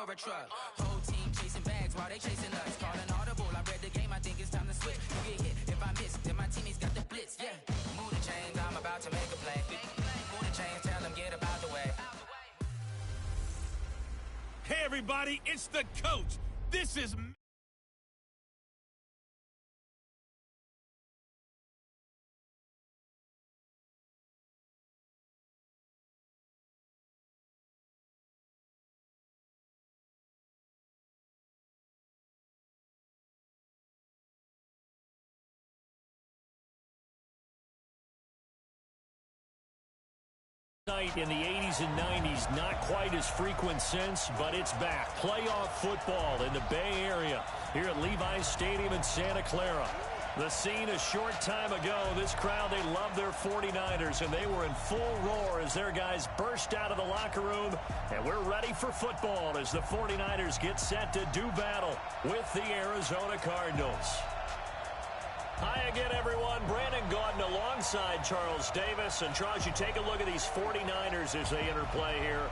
or a truck. Whole team chasing bags while they chasing us. Calling audible, I read the game, I think it's time to switch. You get hit, if I miss, then my teammates got the blitz, yeah. Move the chains, I'm about to make a play. Move the chains, tell them get about the way. Hey everybody, it's the coach. This is... Night in the 80s and 90s, not quite as frequent since, but it's back. Playoff football in the Bay Area here at Levi's Stadium in Santa Clara. The scene a short time ago, this crowd, they love their 49ers, and they were in full roar as their guys burst out of the locker room, and we're ready for football as the 49ers get set to do battle with the Arizona Cardinals. Hi again, everyone. Brandon Gaudin alongside Charles Davis. And, Charles, you take a look at these 49ers as they interplay here.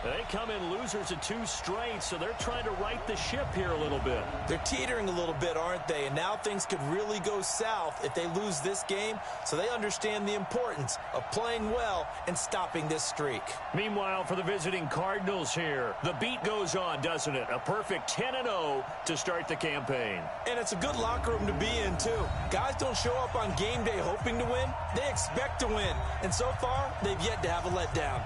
They come in losers of 2 straight, so they're trying to right the ship here a little bit. They're teetering a little bit, aren't they? And now things could really go south if they lose this game, so they understand the importance of playing well and stopping this streak. Meanwhile, for the visiting Cardinals here, the beat goes on, doesn't it? A perfect 10-0 to start the campaign. And it's a good locker room to be in, too. Guys don't show up on game day hoping to win. They expect to win. And so far, they've yet to have a letdown.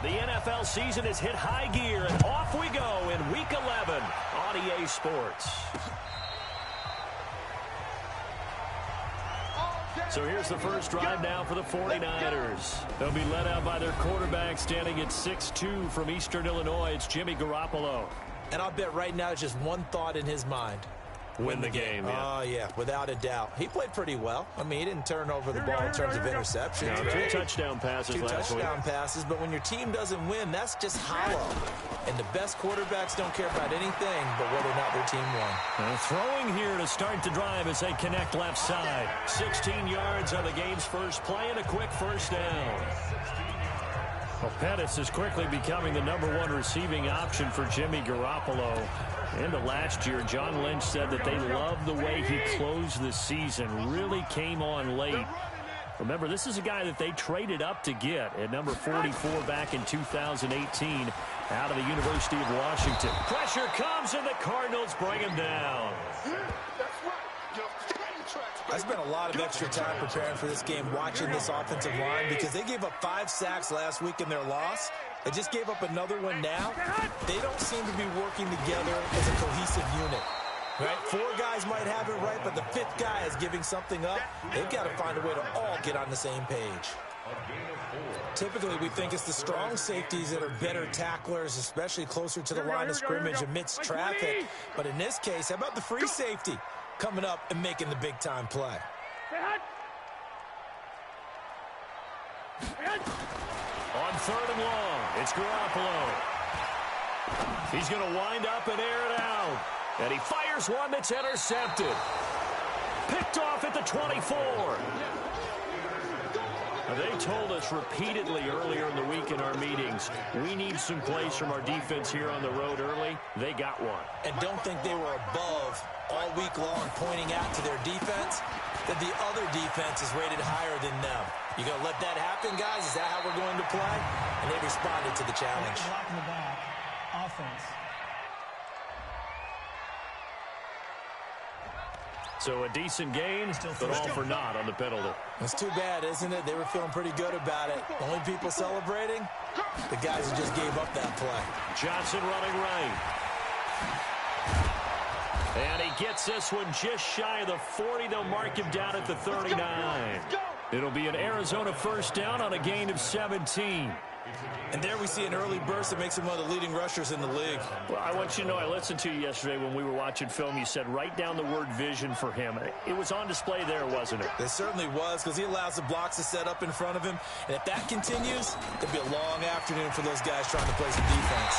The NFL season has hit high gear, and off we go in Week 11 on EA Sports. So here's the first drive now for the 49ers. They'll be led out by their quarterback standing at 6'2" from Eastern Illinois. It's Jimmy Garoppolo. And I'll bet right now it's just one thought in his mind. Win the game. Oh, yeah, without a doubt. He played pretty well. I mean, he didn't turn over the ball in terms of interceptions. No, 2 touchdown passes last week. 2 touchdown passes, but when your team doesn't win, that's just hollow. And the best quarterbacks don't care about anything but whether or not their team won. Throwing here to start the drive as they connect left side. 16 yards on the game's first play and a quick first down. Well, Pettis is quickly becoming the #1 receiving option for Jimmy Garoppolo. Into last year, John Lynch said that they loved the way he closed the season. Really came on late. Remember, this is a guy that they traded up to get at number 44 back in 2018 out of the University of Washington. Pressure comes, and the Cardinals bring him down. I spent a lot of extra time preparing for this game watching this offensive line because they gave up 5 sacks last week in their loss. They just gave up another one now. They don't seem to be working together as a cohesive unit. Right? 4 guys might have it right, but the 5th guy is giving something up. They've got to find a way to all get on the same page. Typically, we think it's the strong safeties that are better tacklers, especially closer to the line of scrimmage amidst traffic. But in this case, how about the free safety coming up and making the big-time play? On 3rd and long, it's Garoppolo. He's going to wind up and air it out. And he fires one that's intercepted. Picked off at the 24. They told us repeatedly earlier in the week in our meetings, we need some plays from our defense here on the road early. They got one. And don't think they were above all week long pointing out to their defense that the other defense is rated higher than them. You going to let that happen, guys? Is that how we're going to play? And they responded to the challenge. Blocking the back. Offense. So a decent gain, but all for naught on the penalty. It's too bad, isn't it? They were feeling pretty good about it. Only people celebrating, the guys who just gave up that play. Johnson running right. And he gets this one just shy of the 40. They'll mark him down at the 39. It'll be an Arizona first down on a gain of 17. And there we see an early burst that makes him one of the leading rushers in the league. Well, I want you to know, I listened to you yesterday when we were watching film. You said write down the word vision for him. It was on display there, wasn't it? It certainly was, because he allows the blocks to set up in front of him. And if that continues, it'll be a long afternoon for those guys trying to play some defense.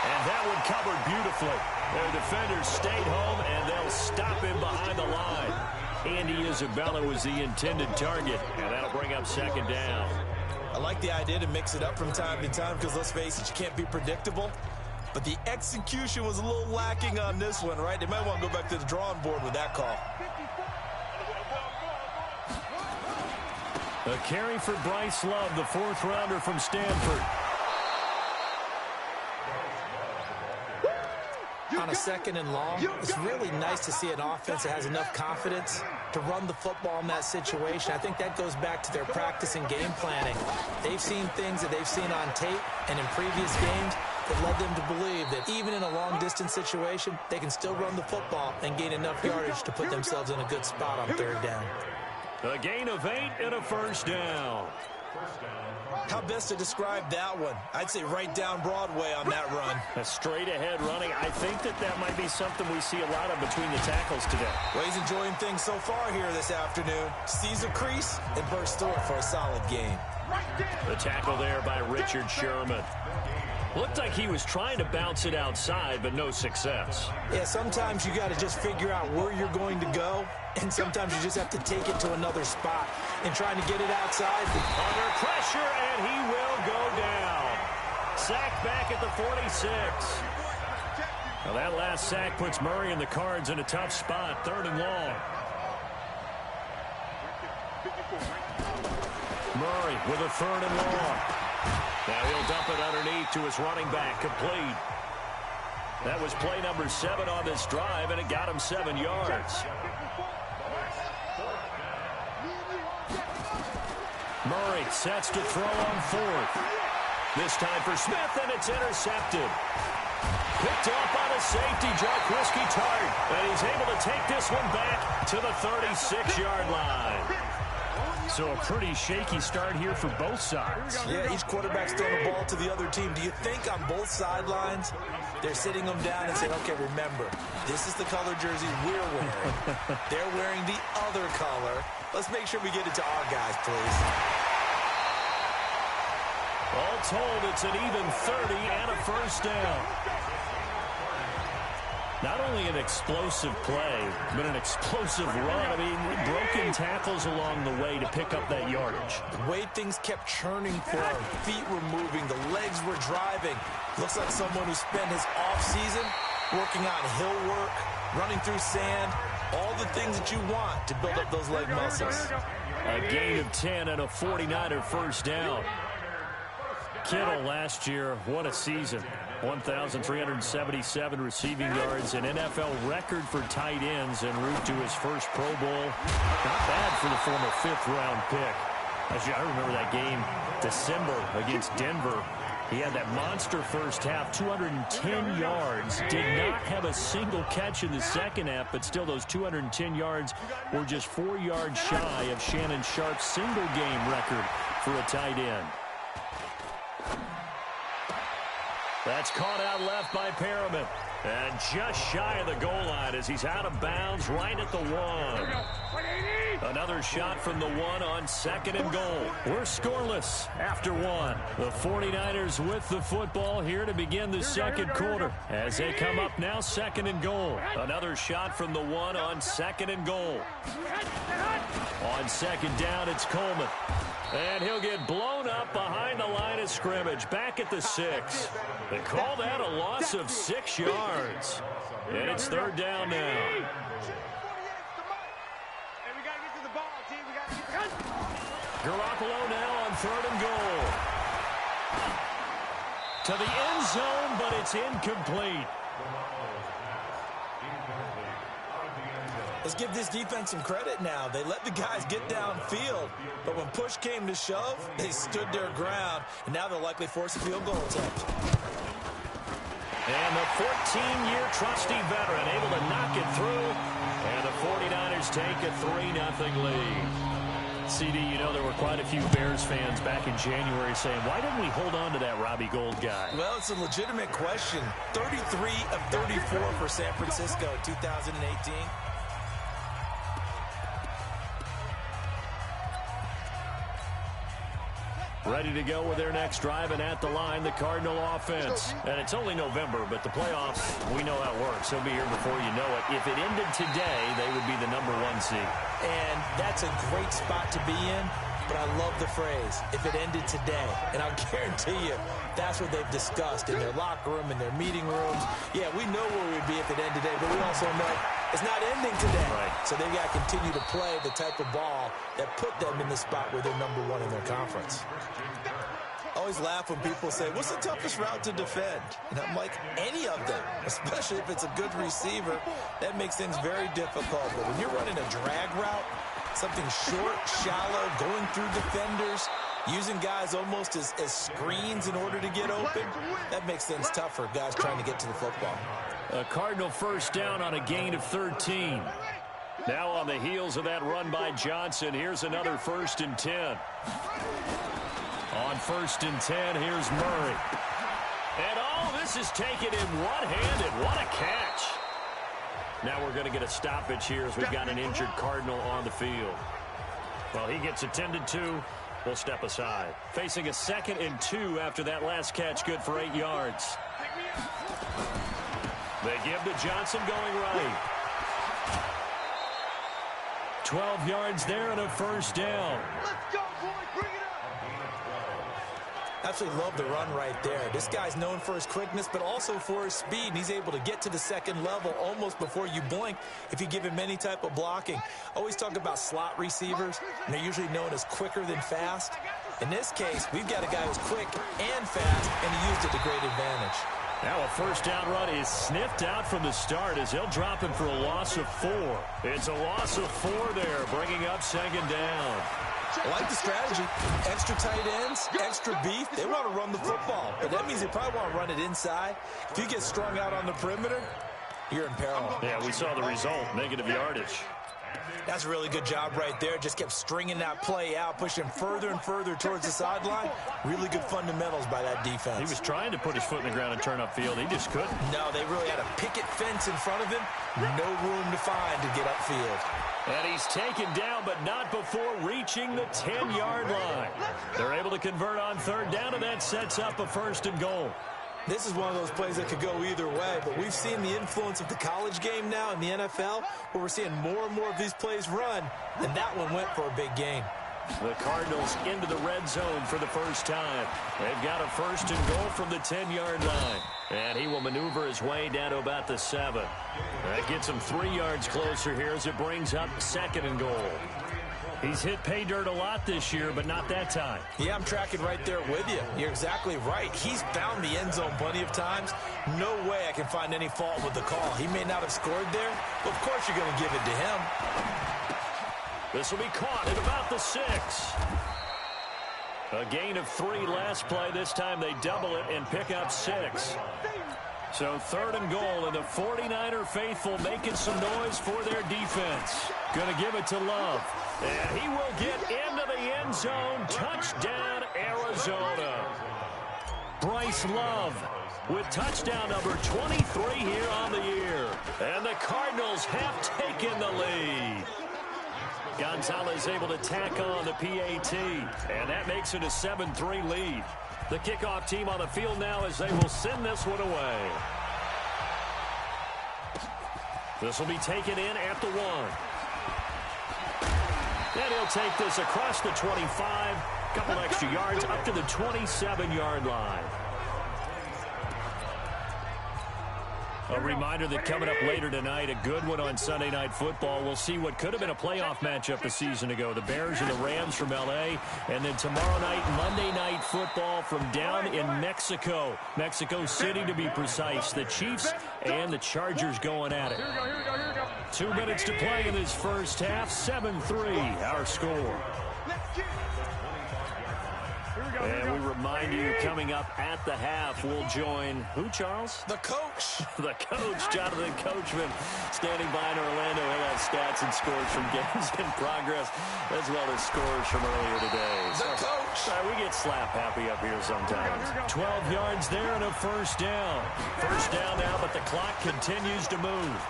And that one covered beautifully. Their defenders stayed home, and they'll stop him behind the line. Andy Isabella was the intended target, and that'll bring up second down. I like the idea to mix it up from time to time because, let's face it, you can't be predictable. But the execution was a little lacking on this one, right? They might want to go back to the drawing board with that call. A carry for Bryce Love, the fourth-rounder from Stanford. On a second and long, it's really nice to see an offense that has enough confidence to run the football in that situation. I think that goes back to their practice and game planning. They've seen things that they've seen on tape and in previous games that led them to believe that even in a long-distance situation, they can still run the football and gain enough yardage to put themselves in a good spot on third down. A gain of 8 and a first down. How best to describe that one? I'd say right down Broadway on that run. A straight-ahead running. I think that might be something we see a lot of between the tackles today. Well, he's enjoying things so far here this afternoon. Sees a crease and bursts through it for a solid gain. The tackle there by Richard Sherman. Looked like he was trying to bounce it outside, but no success. Yeah, sometimes you got to just figure out where you're going to go, and sometimes you just have to take it to another spot. And trying to get it outside. Under pressure, and he will go down. Sacked back at the 46. Now that last sack puts Murray and the Cards in a tough spot, third and long. Murray with a third and long. Now he'll dump it underneath to his running back, complete. That was play number 7 on this drive, and it got him 7 yards. Murray sets to throw on fourth. This time for Smith, and it's intercepted. Picked up on a safety, Jaquiski Tartt, and he's able to take this one back to the 36-yard line. So a pretty shaky start here for both sides. Yeah, each quarterback's throwing the ball to the other team. Do you think on both sidelines they're sitting them down and saying, okay, remember, this is the color jersey we're wearing. They're wearing the other color. Let's make sure we get it to our guys, please. All told, it's an even 30 and a first down. Not only an explosive play, but an explosive run. I mean, broken tackles along the way to pick up that yardage. The way things kept churning for him, feet were moving, the legs were driving. Looks like someone who spent his offseason working on hill work, running through sand, all the things that you want to build up those leg muscles. A gain of 10 and a 49er first down. Kittle last year, what a season. 1,377 receiving yards, an NFL record for tight ends en route to his first Pro Bowl. Not bad for the former 5th-round pick. Actually, I remember that game, December, against Denver. He had that monster first half, 210 yards. Did not have a single catch in the second half, but still those 210 yards were just 4 yards shy of Shannon Sharp's single-game record for a tight end. That's caught out left by Perriman. And just shy of the goal line as he's out of bounds right at the 1. Another shot from the 1 on second and goal. We're scoreless after 1. The 49ers with the football here to begin the second quarter. As they come up now, second and goal. Another shot from the 1 on second and goal. On second down, it's Coleman. And he'll get blown up behind the line of scrimmage, back at the 6. They call that a loss of 6 yards. And it's third down now. Garoppolo now on third and goal. To the end zone, but it's incomplete. Let's give this defense some credit now. They let the guys get downfield, but when push came to shove, they stood their ground, and now they'll likely force a field goal attempt. And the 14-year trusty veteran able to knock it through, and the 49ers take a 3-0 lead. CD, you know there were quite a few Bears fans back in January saying, why didn't we hold on to that Robbie Gould guy? Well, it's a legitimate question. 33 of 34 for San Francisco in 2018. Ready to go with their next drive, and at the line, the Cardinal offense. And it's only November, but the playoffs, we know how it works. They'll be here before you know it. If it ended today, they would be the #1 seed. And that's a great spot to be in. But I love the phrase, if it ended today. And I'll guarantee you, that's what they've discussed in their locker room, in their meeting rooms. Yeah, we know where we'd be if it ended today, but we also know it's not ending today. Right. So they've got to continue to play the type of ball that put them in the spot where they're #1 in their conference. I always laugh when people say, what's the toughest route to defend? And I'm like, any of them, especially if it's a good receiver. That makes things very difficult. But when you're running a drag route, something short, shallow, going through defenders, using guys almost as screens in order to get open, that makes things tough for guys trying to get to the football. A Cardinal first down on a gain of 13. Now on the heels of that run by Johnson, here's another 1st and 10. On 1st and 10, here's Murray. And this is taken in one-handed. What a catch. Now we're going to get a stoppage here as we've got an injured Cardinal on the field. Well, he gets attended to. We'll step aside. Facing a 2nd and 2 after that last catch, good for 8 yards. They give to Johnson going right. 12 yards there and a 1st down. Let's go, boy. Bring it up. Absolutely love the run right there. This guy's known for his quickness, but also for his speed. And he's able to get to the 2nd level almost before you blink if you give him any type of blocking. Always talk about slot receivers, and they're usually known as quicker than fast. In this case, we've got a guy who's quick and fast, and he used it to great advantage. Now a 1st down run is sniffed out from the start as he'll drop him for a loss of 4. It's a loss of 4 there, bringing up 2nd down. I like the strategy. Extra tight ends, extra beef. They want to run the football, but that means they probably want to run it inside. If you get strung out on the perimeter, you're in peril. Yeah, we saw the result, negative yardage. That's a really good job right there. Just kept stringing that play out, pushing further and further towards the sideline. Really good fundamentals by that defense. He was trying to put his foot in the ground and turn upfield. He just couldn't. No, they really had a picket fence in front of him. No room to find to get upfield. And he's taken down, but not before reaching the 10-yard line. They're able to convert on 3rd down, and that sets up a 1st and goal. This is one of those plays that could go either way, but we've seen the influence of the college game now in the NFL, where we're seeing more and more of these plays run, and that one went for a big gain. The Cardinals into the red zone for the first time. They've got a 1st and goal from the 10-yard line. And he will maneuver his way down to about the 7. That gets him 3 yards closer here as it brings up 2nd and goal. He's hit pay dirt a lot this year, but not that time. Yeah, I'm tracking right there with you. You're exactly right. He's found the end zone plenty of times. No way I can find any fault with the call. He may not have scored there, but of course you're going to give it to him. This will be caught at about the 6. A gain of 3 last play. This time they double it and pick up 6. So 3rd and goal, and the 49er faithful making some noise for their defense. Going to give it to Love. And he will get into the end zone. Touchdown, Arizona. Bryce Love with touchdown number 23 here on the year. And the Cardinals have taken the lead. Gonzalez able to tack on the PAT, and that makes it a 7-3 lead. The kickoff team on the field now as they will send this one away. This will be taken in at the 1. And he'll take this across the 25, couple extra yards up to the 27-yard line. A reminder that coming up later tonight, a good one on Sunday Night Football. We'll see what could have been a playoff matchup a season ago. The Bears and the Rams from L.A. And then tomorrow night, Monday Night Football from down in Mexico. Mexico City, to be precise. The Chiefs and the Chargers going at it. 2 minutes to play in this first half. 7-3, our score. And we remind you, coming up at the half, we'll join who, Charles? The coach. The coach, Jonathan Coachman, standing by in Orlando. He'll have stats and scores from games in progress, as well as scores from earlier today. The coach. We get slap happy up here sometimes. 12 yards there and a 1st down. 1st down now, but the clock continues to move.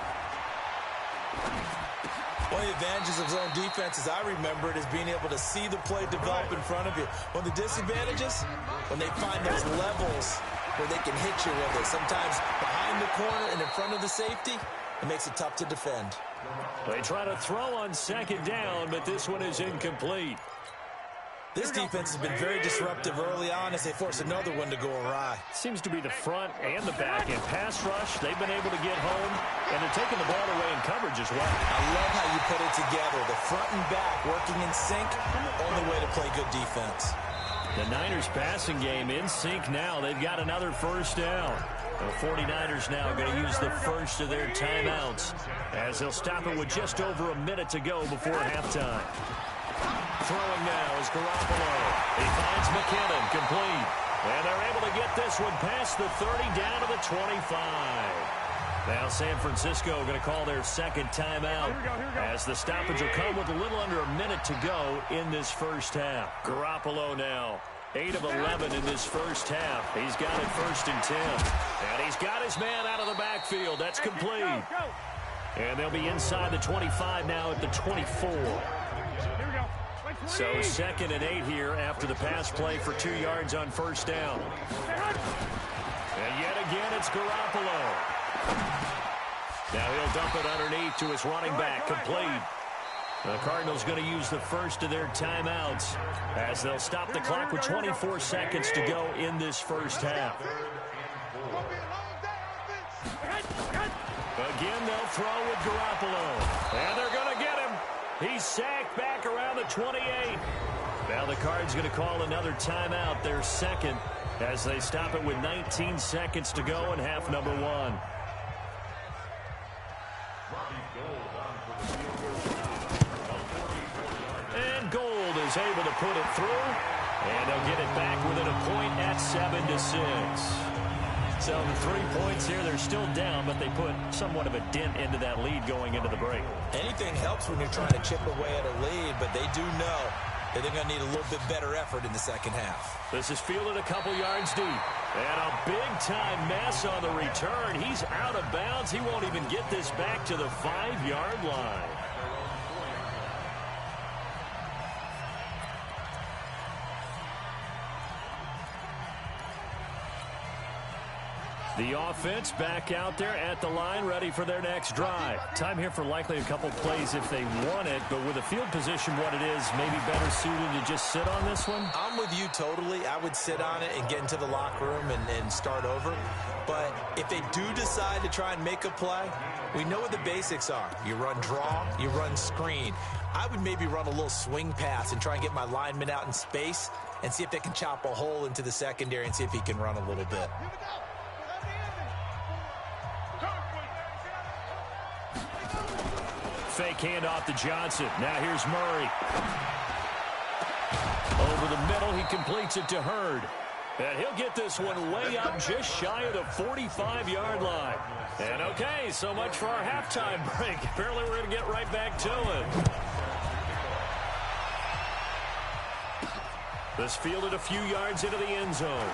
One of the advantages of zone defense, as I remember it, is being able to see the play develop in front of you. One of the disadvantages, when they find those levels where they can hit you with it, sometimes behind the corner and in front of the safety, it makes it tough to defend. They try to throw on second down, but this one is incomplete. This defense has been very disruptive early on as they force another one to go awry. Seems to be the front and the back. In pass rush, they've been able to get home, and they're taking the ball away in coverage as well. I love how you put it together. The front and back working in sync, only way to play good defense. The Niners passing game in sync now. They've got another first down. The 49ers now going to use the first of their timeouts as they'll stop it with just over a minute to go before halftime. Throwing now is Garoppolo. He finds McKinnon, complete. And they're able to get this one past the 30 down to the 25. Now San Francisco going to call their second timeout as the stoppage will come with a little under a minute to go in this first half. Garoppolo now, 8 of 11 in this first half. He's got it 1st and 10. And he's got his man out of the backfield. That's complete. And they'll be inside the 25 now at the 24. So 2nd and 8 here after the pass play for 2 yards on first down. And yet again, it's Garoppolo. Now he'll dump it underneath to his running back, complete. The Cardinals going to use the first of their timeouts as they'll stop the clock with 24 seconds to go in this first half. Again, they'll throw with Garoppolo. And they're going to get him. He's sacked back around the 28. Now the Cards going to call another timeout, their second, as they stop it with 19 seconds to go in half number 1. And Gold is able to put it through, and they'll get it back within a point at 7-6. So the 3 points here, they're still down, but they put somewhat of a dent into that lead going into the break. Anything helps when you're trying to chip away at a lead, but they do know that they're going to need a little bit better effort in the second half. This is fielded a couple yards deep. And a big-time mess on the return. He's out of bounds. He won't even get this back to the 5-yard line. The offense back out there at the line, ready for their next drive. Time here for likely a couple plays if they want it, but with the field position what it is, maybe better suited to just sit on this one? I'm with you totally. I would sit on it and get into the locker room and start over. But if they do decide to try and make a play, we know what the basics are. You run draw, you run screen. I would maybe run a little swing pass and try and get my lineman out in space and see if they can chop a hole into the secondary and see if he can run a little bit. Fake handoff to Johnson. Now here's Murray. Over the middle, he completes it to Hurd. And he'll get this one way up just shy of the 45-yard line. And okay, so much for our halftime break. Apparently we're going to get right back to it. This fielded a few yards into the end zone.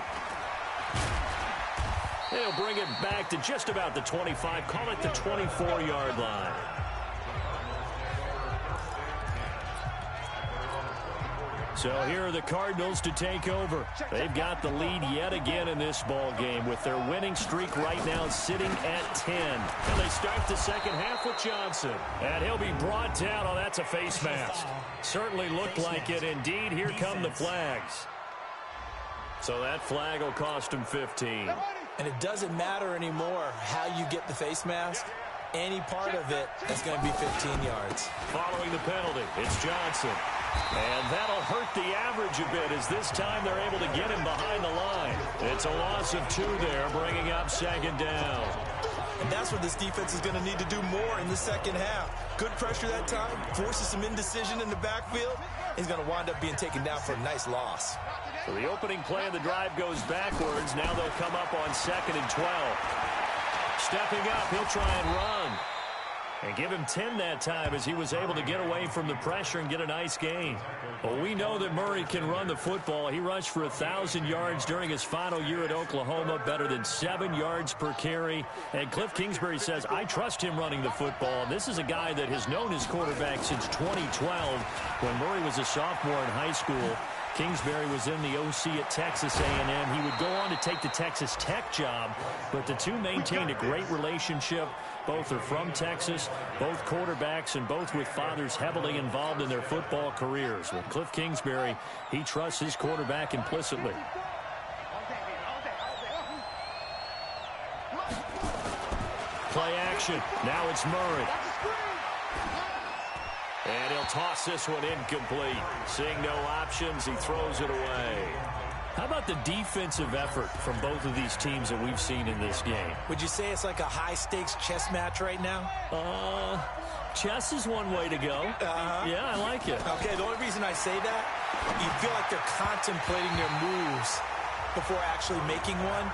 They'll bring it back to just about the 25. Call it the 24-yard line. So here are the Cardinals to take over. They've got the lead yet again in this ball game with their winning streak right now sitting at 10. And they start the second half with Johnson. And he'll be brought down. Oh, that's a face mask. Certainly looked like it. Indeed, here come the flags. So that flag will cost him 15. And it doesn't matter anymore how you get the face mask. Any part of it, that's going to be 15 yards. Following the penalty, it's Johnson. And that'll hurt the average a bit as this time they're able to get him behind the line. It's a loss of 2 there, bringing up second down. And that's what this defense is going to need to do more in the second half. Good pressure that time, forces some indecision in the backfield. He's going to wind up being taken down for a nice loss. So the opening play of the drive goes backwards. Now they'll come up on 2nd and 12. Stepping up, he'll try and run. And give him 10 that time as he was able to get away from the pressure and get a nice gain. Well, we know that Murray can run the football. He rushed for 1,000 yards during his final year at Oklahoma, better than 7 yards per carry. And Cliff Kingsbury says, I trust him running the football. And this is a guy that has known his quarterback since 2012 when Murray was a sophomore in high school. Kingsbury was in the OC at Texas A&M. He would go on to take the Texas Tech job, but the two maintained a great relationship. Both are from Texas, both quarterbacks, and both with fathers heavily involved in their football careers. With Cliff Kingsbury, he trusts his quarterback implicitly. Play action. Now it's Murray. And he'll toss this one incomplete. Seeing no options, he throws it away. How about the defensive effort from both of these teams that we've seen in this game? Would you say it's like a high-stakes chess match right now? Chess is one way to go. Yeah, I like it. Okay, the only reason I say that, you feel like they're contemplating their moves before actually making one,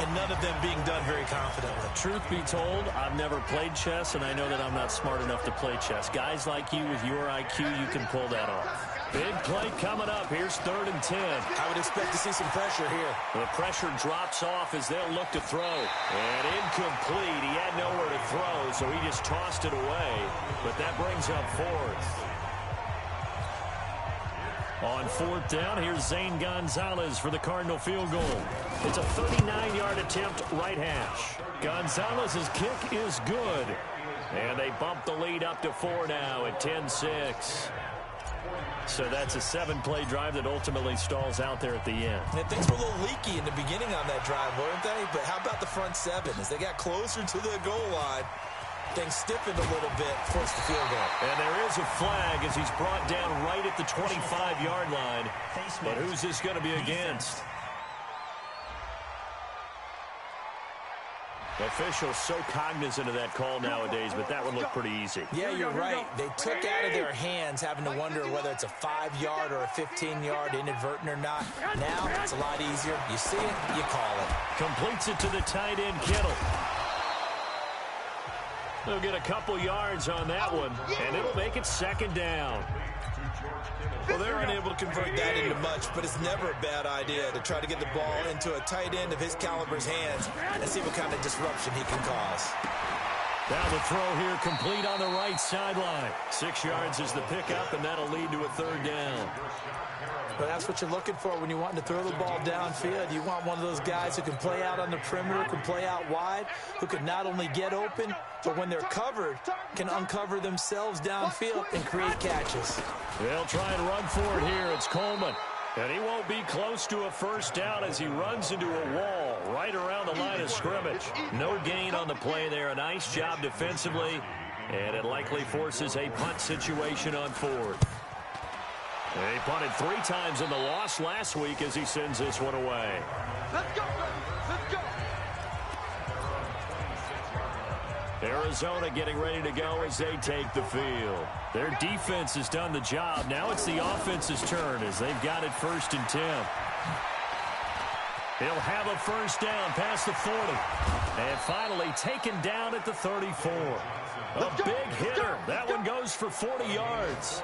and none of them being done very confidently. Truth be told, I've never played chess, and I know that I'm not smart enough to play chess. Guys like you with your IQ, you can pull that off. Big play coming up. Here's 3rd and 10. I would expect to see some pressure here. The pressure drops off as they'll look to throw. And incomplete. He had nowhere to throw, so he just tossed it away. But that brings up 4th. On 4th down, here's Zane Gonzalez for the Cardinal field goal. It's a 39-yard attempt, right hash. Gonzalez's kick is good. And they bump the lead up to 4 now at 10-6. So that's a 7-play drive that ultimately stalls out there at the end. And things were a little leaky in the beginning on that drive, weren't they? But how about the front 7? As they got closer to the goal line, things stiffened a little bit, forced the field goal. And there is a flag as he's brought down right at the 25-yard line. But who's this going to be against? Officials so cognizant of that call nowadays, but that would look pretty easy. Yeah, you're right. They took out of their hands having to wonder whether it's a 5-yard or a 15-yard, inadvertent or not. Now it's a lot easier. You see it, you call it. Completes it to the tight end, Kittle. They'll get a couple yards on that one, and it'll make it 2nd down. Well, they're unable to convert that into much, but it's never a bad idea to try to get the ball into a tight end of his caliber's hands and see what kind of disruption he can cause. Now the throw here complete on the right sideline. 6 yards is the pickup, and that'll lead to a 3rd down. But that's what you're looking for when you want to throw the ball downfield. You want one of those guys who can play out on the perimeter, can play out wide, who can not only get open, but when they're covered, can uncover themselves downfield and create catches. They'll try and run for it here. It's Coleman. And he won't be close to a 1st down as he runs into a wall right around the line of scrimmage. No gain on the play there. A nice job defensively. And it likely forces a punt situation on 4th. They punted 3 times in the loss last week as he sends this one away. Let's go, let's go. Arizona getting ready to go as they take the field. Their defense has done the job. Now it's the offense's turn as they've got it 1st and 10. He'll have a 1st down past the 40. And finally taken down at the 34. A big hitter. That one goes for 40 yards.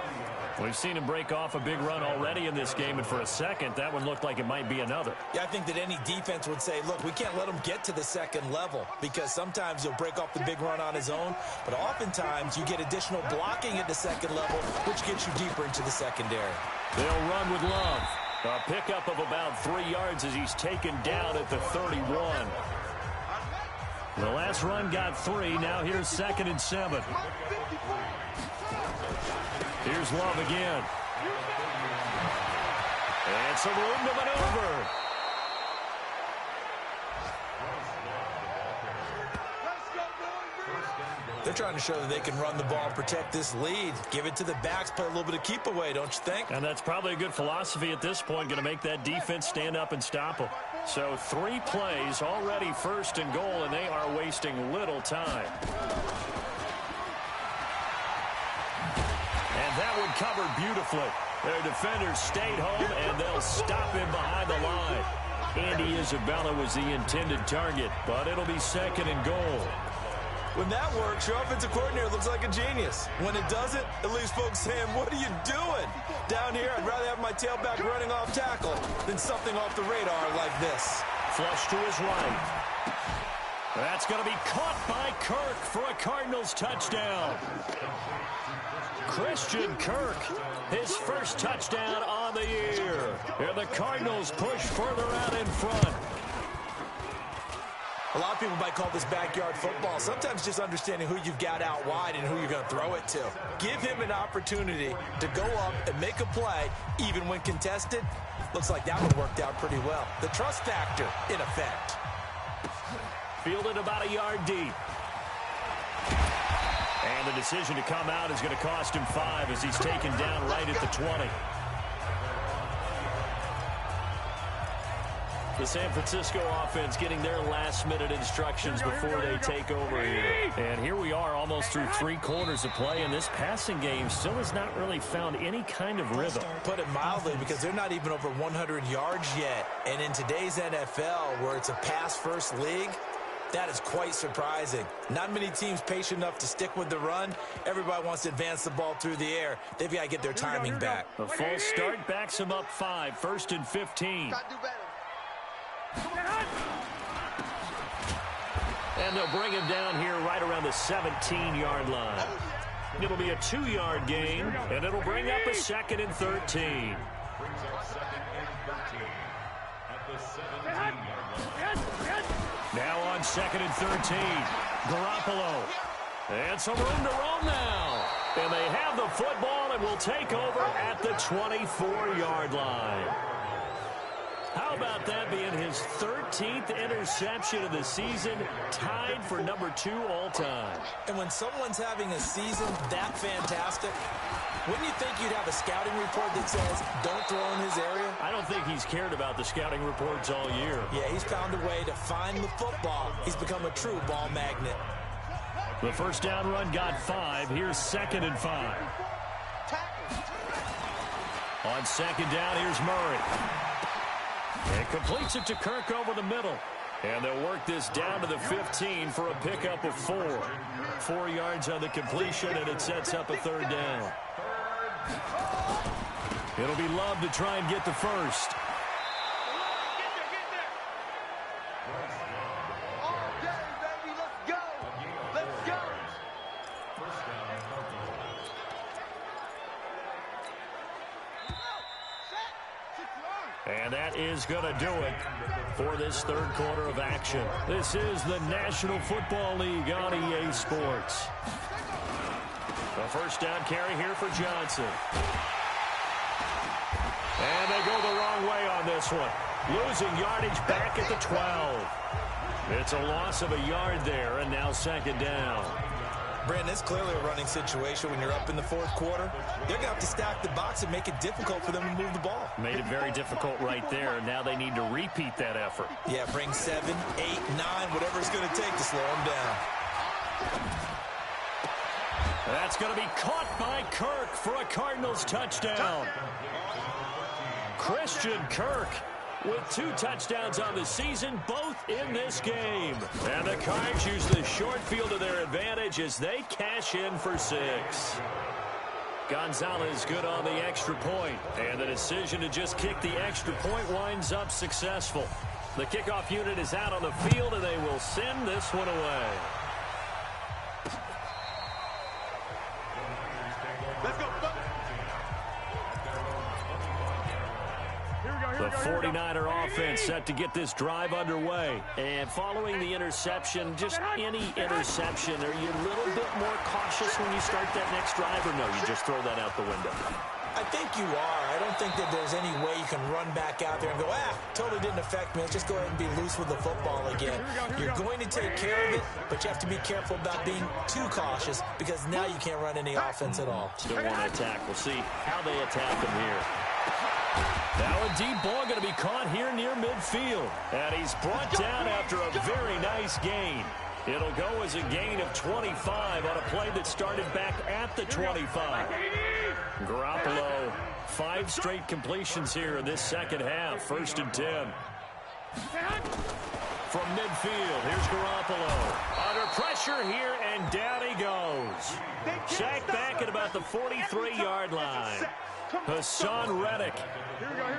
We've seen him break off a big run already in this game, and for a second, that one looked like it might be another. Yeah, I think that any defense would say, look, we can't let him get to the 2nd level because sometimes he'll break off the big run on his own, but oftentimes you get additional blocking at the 2nd level, which gets you deeper into the secondary. They'll run with Love. A pickup of about 3 yards as he's taken down at the 31. The last run got 3. Now here's 2nd and 7. Here's Love again. And some room to maneuver. They're trying to show that they can run the ball and protect this lead. Give it to the backs, play a little bit of keep away, don't you think? And that's probably a good philosophy at this point, going to make that defense stand up and stop them. So 3 plays, already 1st and goal, and they are wasting little time. And that one covered beautifully. Their defenders stayed home, and they'll stop him behind the line. Andy Isabella was the intended target, but it'll be 2nd and goal. When that works, your offensive coordinator looks like a genius. When it doesn't, it leaves folks saying, what are you doing? Down here, I'd rather have my tailback running off tackle than something off the radar like this. Flush to his right. That's going to be caught by Kirk for a Cardinals touchdown. Christian Kirk, his 1st touchdown on the year. And the Cardinals push further out in front. A lot of people might call this backyard football. Sometimes just understanding who you've got out wide and who you're going to throw it to. Give him an opportunity to go up and make a play, even when contested. Looks like that one worked out pretty well. The trust factor in effect. Fielded about a yard deep. And the decision to come out is going to cost him 5 as he's taken down right at the 20. The San Francisco offense getting their last-minute instructions before they take over here. And here we are almost through 3 quarters of play, and this passing game still has not really found any kind of rhythm. Put it mildly, because they're not even over 100 yards yet. And in today's NFL, where it's a pass-first league, that is quite surprising. Not many teams patient enough to stick with the run. Everybody wants to advance the ball through the air. They've got to get their timing back. A false start backs them up 5, 1st and 15. And they'll bring him down here right around the 17-yard line. It'll be a 2-yard gain, and it'll bring up a 2nd and 13. Now on 2nd and 13, Garoppolo. And some room to roam now. And they have the football and will take over at the 24-yard line. How about that being his 13th interception of the season, tied for number 2 all-time? And when someone's having a season that fantastic, wouldn't you think you'd have a scouting report that says, don't throw in his area? I don't think he's cared about the scouting reports all year. Yeah, he's found a way to find the football. He's become a true ball magnet. The first down run got 5. Here's 2nd and 5. On 2nd down, here's Murray. And completes it to Kirk over the middle. And they'll work this down to the 15 for a pickup of 4. 4 yards on the completion, and it sets up a 3rd down. It'll be Love to try and get the first. And that is going to do it for this 3rd quarter of action. This is the National Football League on EA Sports. The first down carry here for Johnson. And they go the wrong way on this one. Losing yardage back at the 12. It's a loss of a yard there, and now 2nd down. Brandon, it's clearly a running situation when you're up in the 4th quarter. They're going to have to stack the box and make it difficult for them to move the ball. Made it very difficult right there. Now they need to repeat that effort. Yeah, bring 7, 8, 9, whatever it's going to take to slow them down. That's going to be caught by Kirk for a Cardinals touchdown. Christian Kirk with 2 touchdowns on the season, both in this game. And the Cards use the short field to their advantage as they cash in for 6. Gonzalez good on the extra point. And the decision to just kick the extra point winds up successful. The kickoff unit is out on the field, and they will send this one away. The 49er offense set to get this drive underway. And following the interception, just any interception, are you a little bit more cautious when you start that next drive, or no, you just throw that out the window? I think you are. I don't think that there's any way you can run back out there and go, totally didn't affect me. Let's just go ahead and be loose with the football again. You're going to take care of it, but you have to be careful about being too cautious because now you can't run any offense at all. Still want to attack. We'll see how they attack them here. Now a deep ball going to be caught here near midfield. And he's brought down after a very nice gain. It'll go as a gain of 25 on a play that started back at the 25. Garoppolo, 5 straight completions here in this second half. 1st and 10. From midfield, here's Garoppolo. Under pressure here, and down he goes. Sacked back at about the 43-yard line. Hassan Reddick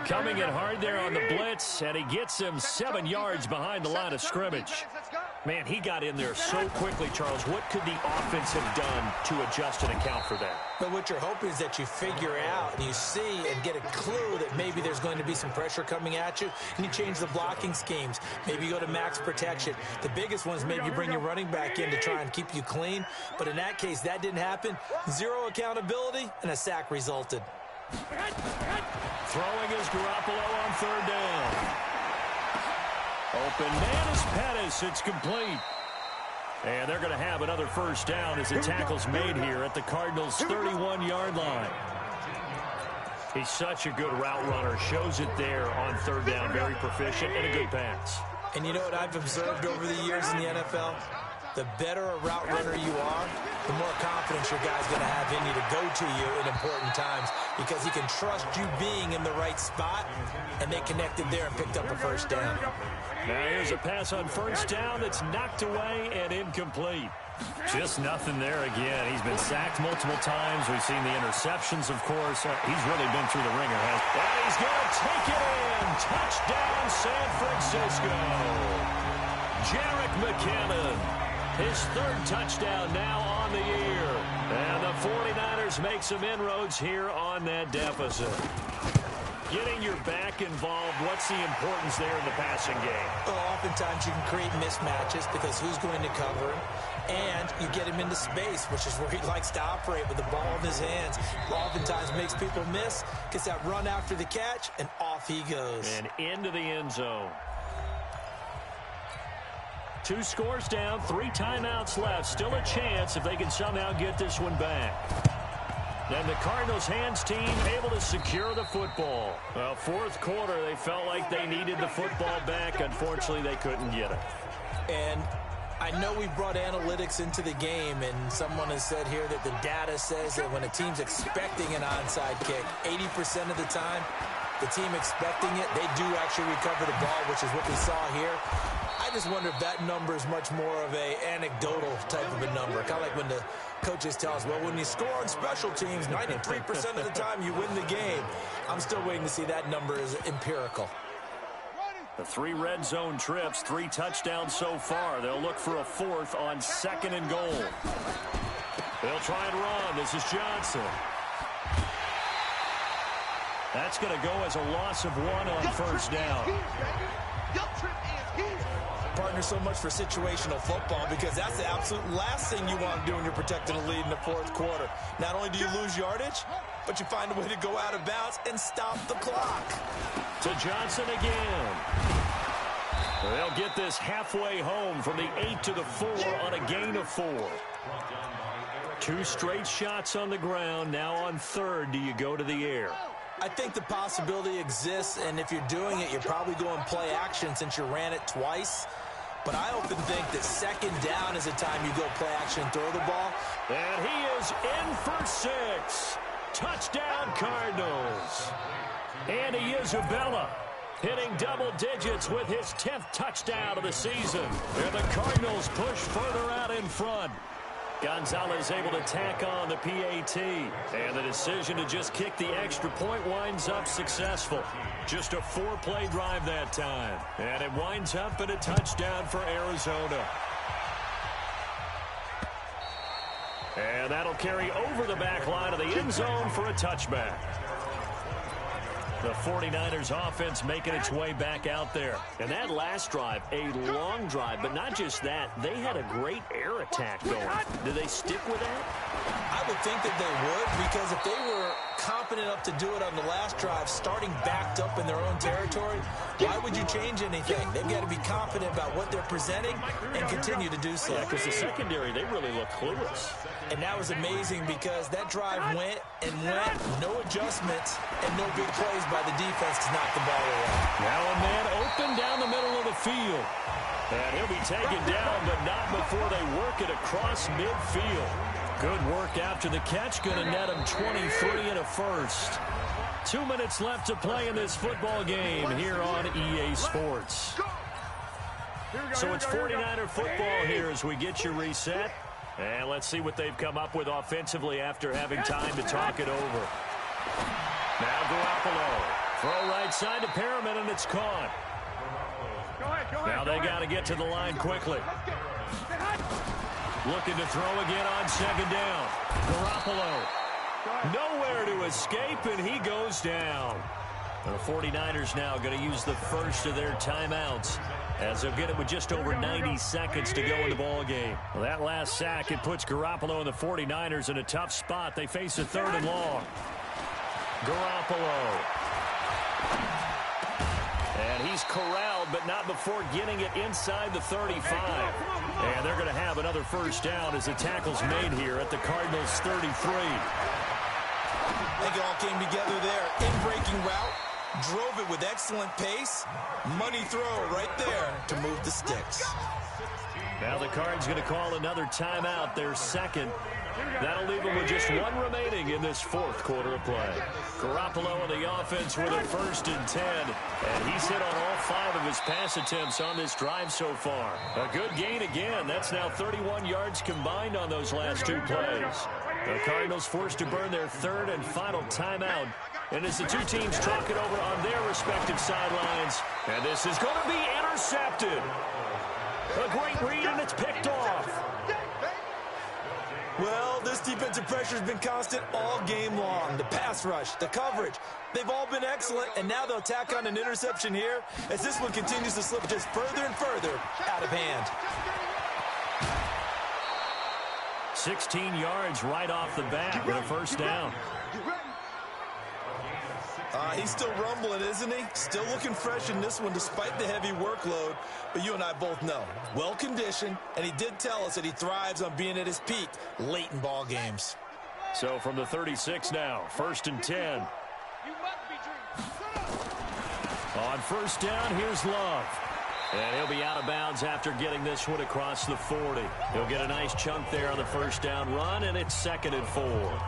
coming in hard there on the blitz, and he gets him 7 yards behind the line of scrimmage. Man, he got in there so quickly, Charles. What could the offense have done to adjust and account for that? But what you're hoping is that you figure out and you see and get a clue that maybe there's going to be some pressure coming at you, and you change the blocking schemes. Maybe you go to max protection. The biggest one is maybe you bring your running back in to try and keep you clean. But in that case, that didn't happen. Zero accountability, and a sack resulted. Throwing is Garoppolo on third down. Open man is Pettis. It's complete. And they're going to have another first down as the tackle's made here at the Cardinals' 31-yard line. He's such a good route runner. Shows it there on third down. Very proficient and a good pass. And you know what I've observed over the years in the NFL? The better a route runner you are, the more confidence your guy's going to have in you to go to you in important times because he can trust you being in the right spot, and they connected there and picked up a first down. Now here's a pass on first down that's knocked away and incomplete. Just nothing there again. He's been sacked multiple times. We've seen the interceptions, of course. He's really been through the ringer. And he's going to take it in. Touchdown, San Francisco. Jerick McKinnon. His third touchdown now on the year. And the 49ers make some inroads here on that deficit. Getting your back involved, what's the importance there in the passing game? Well, oftentimes you can create mismatches because who's going to cover him? And you get him into space, which is where he likes to operate with the ball in his hands. Oftentimes makes people miss, gets that run after the catch, and off he goes. And into the end zone. 2 scores down, 3 timeouts left. Still a chance if they can somehow get this one back. Then the Cardinals hands team able to secure the football. Well, fourth quarter, they felt like they needed the football back. Unfortunately, they couldn't get it. And I know we brought analytics into the game, and someone has said here that the data says that when a team's expecting an onside kick, 80% of the time, the team expecting it, they do actually recover the ball, which is what we saw here. I just wonder if that number is much more of a anecdotal type of a number. Kind of like when the coaches tell us, well, when you score on special teams, 93% of the time you win the game. I'm still waiting to see that number is empirical. The 3 red zone trips, 3 touchdowns so far. They'll look for a 4th on 2nd and goal. They'll try and run. This is Johnson. That's going to go as a loss of 1 on first down. Partner, so much for situational football because that's the absolute last thing you want to do when you're protecting a lead in the fourth quarter. Not only do you lose yardage, but you find a way to go out of bounds and stop the clock. To Johnson again. They'll get this halfway home from the 8 to the 4 on a gain of 4. 2 straight shots on the ground. Now on 3rd, do you go to the air? I think the possibility exists, and if you're doing it, you're probably going play action since you ran it twice. But I often think that 2nd down is the time you go play action and throw the ball. And he is in for 6. Touchdown, Cardinals. Andy Isabella hitting double digits with his 10th touchdown of the season. And the Cardinals push further out in front. Gonzalez able to tack on the PAT. And the decision to just kick the extra point winds up successful. Just a 4-play drive that time. And it winds up in a touchdown for Arizona. And that'll carry over the back line of the end zone for a touchback. The 49ers offense making its way back out there. And that last drive, a long drive, but not just that. They had a great air attack going. Do they stick with that? I would think that they would, because if they were confident enough to do it on the last drive, starting backed up in their own territory, why would you change anything? They've got to be confident about what they're presenting and continue to do so. Yeah, because the secondary, they really look clueless. And that was amazing because that drive went and went, no adjustments, and no big plays by the defense to knock the ball away. Now a man open down the middle of the field. And he'll be taken down, but not before they work it across midfield. Good work after the catch. Going to net him 23 and a first. 2 minutes left to play in this football game here on EA Sports. So it's 49er football here as we get you reset. And let's see what they've come up with offensively after having time to talk it over. Now Garoppolo. Throw right side to Perriman, and it's caught. Now they got to get to the line quickly. Looking to throw again on second down. Garoppolo. Nowhere to escape, and he goes down. The 49ers now going to use the first of their timeouts as they'll get it with just over 90 seconds to go in the ball game. Well, that last sack, it puts Garoppolo and the 49ers in a tough spot. They face a 3rd and long. Garoppolo. And he's corralled, but not before getting it inside the 35. And they're going to have another first down as the tackle's made here at the Cardinals' 33. I think it all came together there. In-breaking route, drove it with excellent pace. Money throw right there to move the sticks. Now the Cards going to call another timeout, their second. That'll leave them with just one remaining in this 4th quarter of play. Garoppolo and the offense with a 1st and 10. And he's hit on all 5 of his pass attempts on this drive so far. A good gain again. That's now 31 yards combined on those last 2 plays. The Cardinals forced to burn their 3rd and final timeout. And as the two teams talk it over on their respective sidelines. And this is going to be intercepted. A great read, and it's picked off. Well, this defensive pressure has been constant all game long. The pass rush, the coverage, they've all been excellent, and now they'll tack on an interception here as this one continues to slip just further and further out of hand. 16 yards right off the bat with a first down. He's still rumbling, isn't he? Still looking fresh in this one despite the heavy workload. But you and I both know, well-conditioned, and he did tell us that he thrives on being at his peak late in ball games. So from the 36 now, 1st and 10. On first down, here's Love. And he'll be out of bounds after getting this one across the 40. He'll get a nice chunk there on the first down run, and it's 2nd and 4.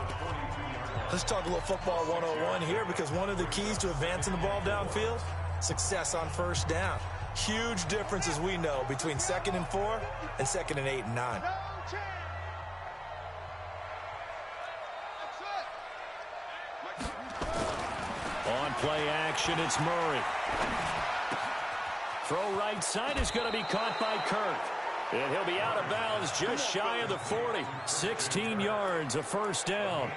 Let's talk a little football 101 here, because one of the keys to advancing the ball downfield, success on first down. Huge difference, as we know, between 2nd and 4 and 2nd and 8 and 9. On play action, it's Murray. Throw right side is going to be caught by Kirk. And he'll be out of bounds just shy of the 40. 16 yards, a first down.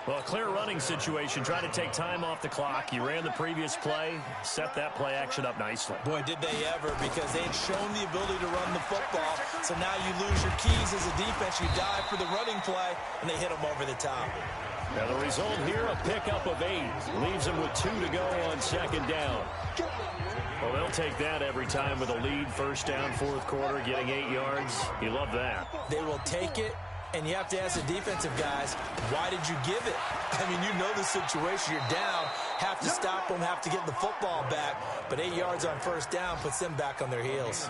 Well, a clear running situation, trying to take time off the clock. You ran the previous play, set that play action up nicely. Boy, did they ever, because they'd shown the ability to run the football. So now you lose your keys as a defense. You dive for the running play, and they hit them over the top. Now the result here, a pickup of 8. Leaves them with 2 to go on second down. Well, they'll take that every time with a lead. First down, 4th quarter, getting 8 yards. You love that. They will take it. And you have to ask the defensive guys, why did you give it? I mean, you know the situation. You're down, have to stop them, have to get the football back. But 8 yards on first down puts them back on their heels.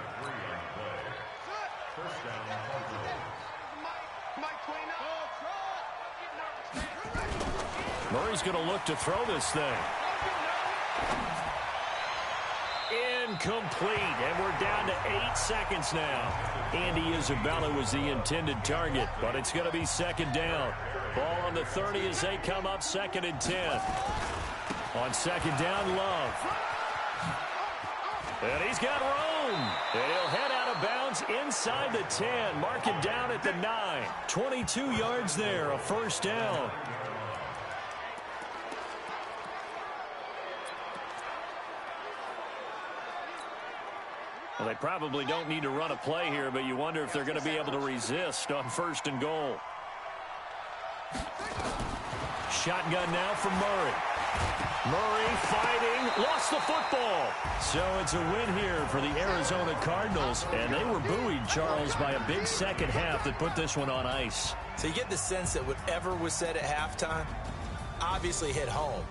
Murray's going to look to throw this thing. Incomplete, and we're down to 8 seconds now. Andy Isabella was the intended target, but it's going to be second down. Ball on the 30 as they come up 2nd and 10. On second down, Love. And he's got room. And he'll head out of bounds inside the 10. Mark him down at the 9. 22 yards there, a first down. Well, they probably don't need to run a play here, but you wonder if they're going to be able to resist on 1st and goal. Shotgun now from Murray. Murray fighting, lost the football. So it's a win here for the Arizona Cardinals, and they were buoyed, Charles, by a big second half that put this one on ice. So you get the sense that whatever was said at halftime obviously hit home.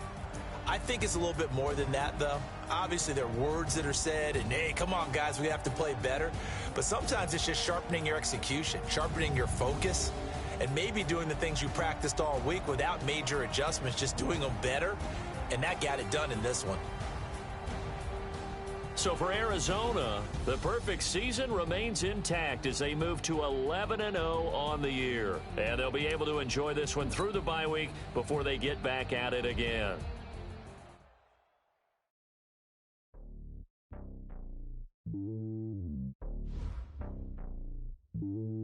I think it's a little bit more than that, though. Obviously, there are words that are said, and, hey, come on, guys, we have to play better. But sometimes it's just sharpening your execution, sharpening your focus, and maybe doing the things you practiced all week without major adjustments, just doing them better, and that got it done in this one. So for Arizona, the perfect season remains intact as they move to 11-0 on the year. And they'll be able to enjoy this one through the bye week before they get back at it again. you.